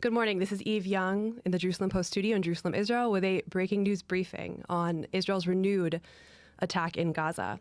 Good morning. This is Eve Young in the Jerusalem Post studio in Jerusalem, Israel, with a breaking news briefing on Israel's renewed attack in Gaza.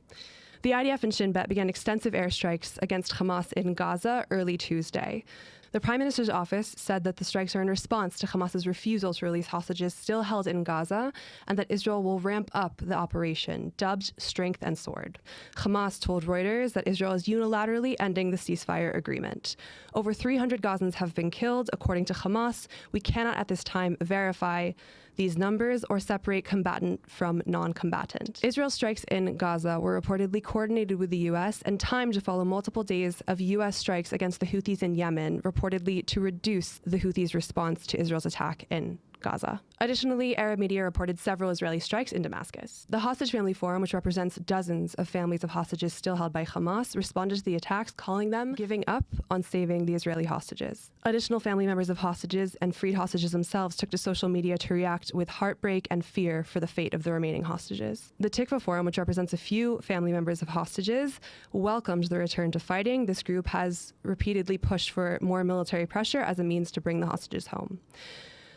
The IDF and Shin Bet began extensive airstrikes against Hamas in Gaza early Tuesday. The Prime Minister's office said that the strikes are in response to Hamas's refusal to release hostages still held in Gaza, and that Israel will ramp up the operation, dubbed Strength and Sword. Hamas told Reuters that Israel is unilaterally ending the ceasefire agreement. Over 300 Gazans have been killed, according to Hamas. We cannot at this time verify these numbers or separate combatant from non-combatant. Israel's strikes in Gaza were reportedly coordinated with the U.S. and timed to follow multiple days of U.S. strikes against the Houthis in Yemen, reportedly to reduce the Houthis' response to Israel's attack in Gaza. Additionally, Arab media reported several Israeli strikes in Damascus. The Hostage Family Forum, which represents dozens of families of hostages still held by Hamas, responded to the attacks, calling them giving up on saving the Israeli hostages. Additional family members of hostages and freed hostages themselves took to social media to react with heartbreak and fear for the fate of the remaining hostages. The Tikva Forum, which represents a few family members of hostages, welcomed the return to fighting. This group has repeatedly pushed for more military pressure as a means to bring the hostages home.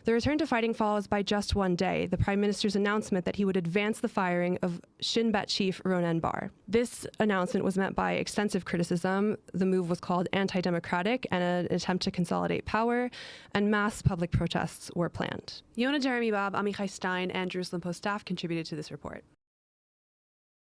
The return to fighting follows by just one day, the Prime Minister's announcement that he would advance the firing of Shin Bet chief Ronen Bar. This announcement was met by extensive criticism. The move was called anti-democratic and an attempt to consolidate power, and mass public protests were planned. Yonah Jeremy Bob, Amichai Stein, and Jerusalem Post staff contributed to this report.